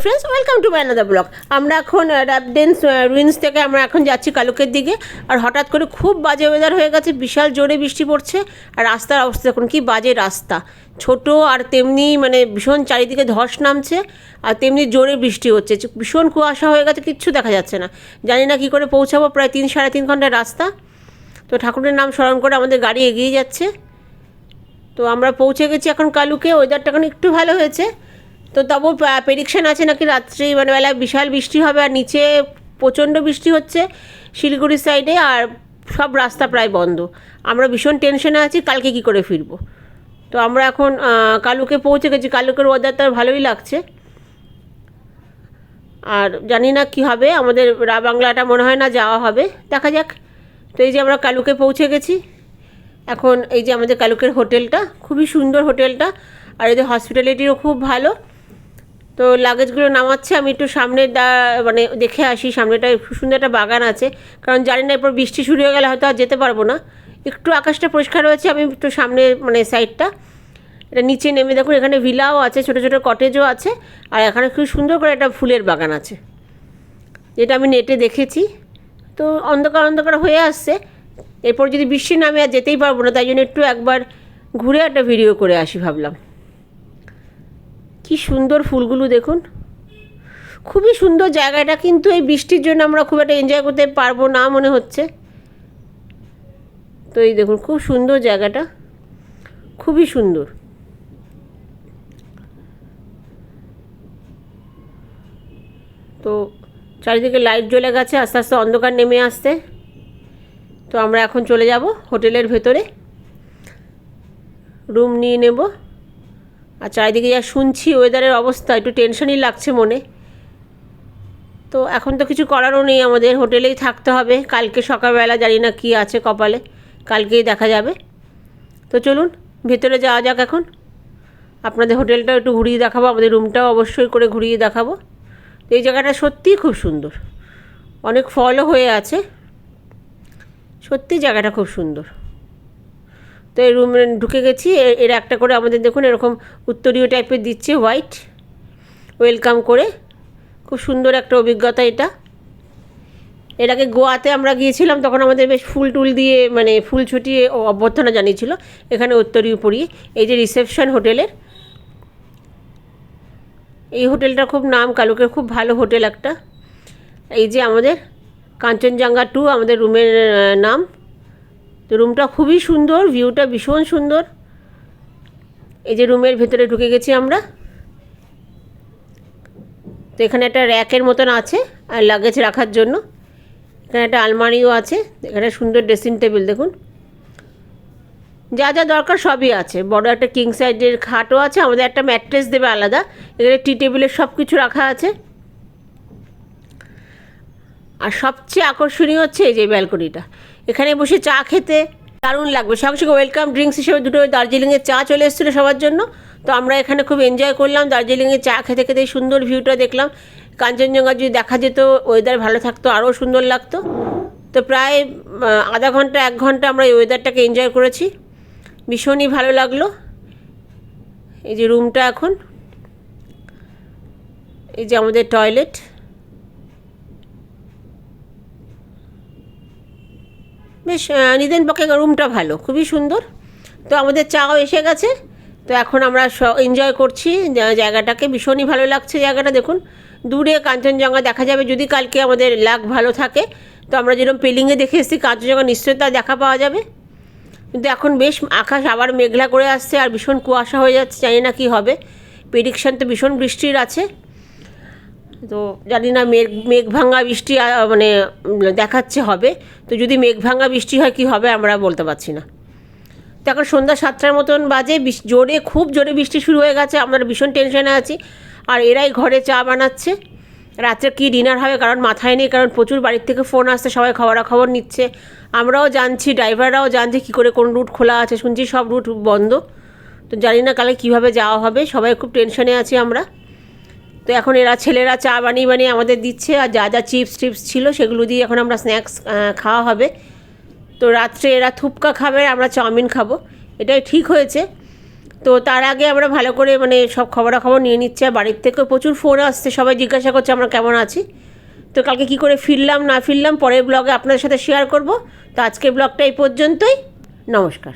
Friends, welcome to my another blog. আমরা এখন র্যাবডেন্স ruins থেকে আমরা এখন যাচ্ছি কালুকের দিকে। আর হঠাৎ করে খুব বাজে ওয়েদার হয়ে গেছে, বিশাল জোরে বৃষ্টি পড়ছে। আর রাস্তার অবস্থা দেখুন কি বাজে রাস্তা, ছোট আর তেমনি মানে ভীষণ চারিদিকে ধস নামছে, আর তেমনি জোরে বৃষ্টি হচ্ছে, ভীষণ কুয়াশা হয়ে গেছে, কিচ্ছু দেখা যাচ্ছে না। জানি না কী করে পৌঁছাবো, প্রায় 3-3.5 ঘন্টার রাস্তা। তো ঠাকুরের নাম স্মরণ করে আমাদের গাড়ি এগিয়ে যাচ্ছে। তো আমরা পৌঁছে গেছি এখন কালুকে। ওয়েদারটা এখন একটু ভালো হয়েছে, তো তবু প্রেডিকশান আছে নাকি রাত্রি মানে বেলায় বিশাল বৃষ্টি হবে, আর নিচে প্রচণ্ড বৃষ্টি হচ্ছে শিলিগুড়ির সাইডে, আর সব রাস্তা প্রায় বন্ধ। আমরা ভীষণ টেনশনে আছি কালকে কি করে ফিরবো। তো আমরা এখন কালুকে পৌঁছে গেছি। কালুকের ওয়েদারটা ভালোই লাগছে, আর জানি না কি হবে, আমাদের বাংলাটা মনে হয় না যাওয়া হবে, দেখা যাক। তো এই যে আমরা কালুকে পৌঁছে গেছি এখন। এই যে আমাদের কালুকের হোটেলটা, খুবই সুন্দর হোটেলটা, আর এদের হসপিটালিটিও খুব ভালো। তো লাগেজগুলো নামাচ্ছে, আমি একটু সামনে মানে দেখে আসি। সামনেটা খুব সুন্দর একটা বাগান আছে, কারণ জানি না এরপর বৃষ্টি শুরু হয়ে গেলে হয়তো আর যেতে পারবো না। একটু আকাশটা পরিষ্কার হয়েছে, আমি একটু সামনে মানে সাইডটা, এটা নিচে নেমে দেখুন, এখানে ভিলাও আছে, ছোটো ছোটো কটেজও আছে, আর এখানে খুব সুন্দর করে একটা ফুলের বাগান আছে, যেটা আমি নেটে দেখেছি। তো অন্ধকার অন্ধকার হয়ে আসছে, এরপর যদি বৃষ্টি নামে আর যেতেই পারবো না, তাই জন্য একটু একবার ঘুরে একটা ভিডিও করে আসি ভাবলাম। কি সুন্দর ফুলগুলো দেখুন, খুবই সুন্দর জায়গাটা, কিন্তু এই বৃষ্টির জন্য আমরা খুব একটা এনজয় করতে পারবো না মনে হচ্ছে। তো এই দেখুন খুব সুন্দর জায়গাটা, খুবই সুন্দর। তো চারিদিকে লাইট জ্বলে গেছে, আস্তে আস্তে অন্ধকার নেমে আসছে। তো আমরা এখন চলে যাব হোটেলের ভেতরে, রুম নিয়ে নেব। আর চারিদিকে যা শুনছি ওয়েদারের অবস্থা, একটু টেনশনই লাগছে মনে। তো এখন তো কিছু করারও নেই, আমাদের হোটেলেই থাকতে হবে। কালকে সকালবেলা জানি না কী আছে কপালে, কালকেই দেখা যাবে। তো চলুন ভেতরে যাওয়া যাক এখন। আপনাদের হোটেলটাও একটু ঘুরিয়ে দেখাবো, আমাদের রুমটাও অবশ্যই করে ঘুরিয়ে দেখাবো। তো এই জায়গাটা সত্যিই খুব সুন্দর, অনেক ফলও হয়ে আছে, সত্যি জায়গাটা খুব সুন্দর। তো এই রুমে ঢুকে গেছি। এর একটা করে আমাদের দেখুন এরকম উত্তরীয় টাইপের দিচ্ছে, হোয়াইট, ওয়েলকাম করে। খুব সুন্দর একটা অভিজ্ঞতা এটা। এর আগে গোয়াতে আমরা গিয়েছিলাম, তখন আমাদের বেশ ফুল টুল দিয়ে মানে ফুল ছুটিয়ে অভ্যর্থনা জানিয়েছিল, এখানে উত্তরীয় পরিয়ে। এই যে রিসেপশন হোটেলের, এই হোটেলটা খুব নাম, কালুকের খুব ভালো হোটেল একটা। এই যে আমাদের কাঞ্চনজঙ্ঘা 2 আমাদের রুমের নাম। তো রুমটা খুবই সুন্দর, ভিউটা ভীষণ সুন্দর। এই যে রুমের ভেতরে ঢুকে গেছি আমরা। তো এখানে একটা র্যাকের মতন আছে আর লাগেজ রাখার জন্য, এখানে একটা আলমারিও আছে, এখানে সুন্দর ড্রেসিং টেবিল দেখুন, যা যা দরকার সবই আছে। বড় একটা কিং সাইজের খাটও আছে, আমাদের একটা ম্যাট্রেস দেবে আলাদা। এখানে টি টেবিলের সব কিছু রাখা আছে। আর সবচেয়ে আকর্ষণীয় হচ্ছে এই যে ব্যালকনিটা, এখানে বসে চা খেতে দারুণ লাগবে। সঙ্গে সঙ্গে ওয়েলকাম ড্রিঙ্কস হিসেবে দুটো দার্জিলিংয়ের চা চলে এসেছিলো সবার জন্য। তো আমরা এখানে খুব এনজয় করলাম, দার্জিলিংয়ের চা খেতে খেতে সুন্দর ভিউটা দেখলাম। কাঞ্চনজঙ্ঘা যদি দেখা যেত, ওয়েদার ভালো থাকতো, আরও সুন্দর লাগতো। তো প্রায় আধা ঘন্টা 1 ঘন্টা আমরা এই ওয়েদারটাকে এনজয় করেছি, ভীষণই ভালো লাগলো। এই যে রুমটা এখন, এই যে আমাদের টয়লেট, বেশ নিদেন পক্ষে রুমটা ভালো, খুবই সুন্দর। তো আমাদের চাও এসে গেছে, তো এখন আমরা এনজয় করছি জায়গাটাকে, ভীষণই ভালো লাগছে জায়গাটা। দেখুন দূরে কাঞ্চনজঙ্ঘা দেখা যাবে, যদি কালকে আমাদের লাক ভালো থাকে। তো আমরা যেরকম পেলিংয়ে দেখে এসেছি কাঞ্চনজঙ্ঘা, নিশ্চয়ই তা দেখা পাওয়া যাবে। কিন্তু এখন বেশ আকাশ আবার মেঘলা করে আসছে, আর ভীষণ কুয়াশা হয়ে যাচ্ছে, জানি না কী হবে। প্রেডিকশান তো ভীষণ বৃষ্টির আছে, তো জানি না মেঘ ভাঙা বৃষ্টি মানে দেখাচ্ছে হবে। তো যদি মেঘ ভাঙা বৃষ্টি হয় কী হবে আমরা বলতে পারছি না। তো এখন সন্ধ্যা 7টার মতন বাজে, খুব জোরে বৃষ্টি শুরু হয়ে গেছে, আমরা ভীষণ টেনশনে আছি। আর এরাই ঘরে চা বানাচ্ছে, রাত্রে কী ডিনার হবে কারণ মাথায় নেই, কারণ প্রচুর বাড়ির থেকে ফোন আসছে, সবাই খবরাখবর নিচ্ছে, আমরাও জানছি, ড্রাইভাররাও জানছে কী করে কোন রুট খোলা আছে, শুনছি সব রুট বন্ধ। তো জানি না কালে কীভাবে যাওয়া হবে, সবাই খুব টেনশনে আছি আমরা। তো এখন ছেলেরা চা বানিয়ে আমাদের দিচ্ছে, আর যা যা চিপস টিপস ছিল সেগুলো দিয়ে এখন আমরা স্ন্যাক্স খাওয়া হবে। তো রাত্রে এরা থুপকা খাবে, আমরা চাউমিন খাবো, এটাই ঠিক হয়েছে। তো তার আগে আমরা ভালো করে মানে সব খবরাখবর নিয়ে নিচ্ছি, আর বাড়ির থেকেও প্রচুর ফোন আসছে, সবাই জিজ্ঞাসা করছে আমরা কেমন আছি। তো কালকে কি করে ফিরলাম না ফিরলাম পরের ব্লগে আপনাদের সাথে শেয়ার করব। তো আজকের ব্লগটা এই পর্যন্তই। নমস্কার।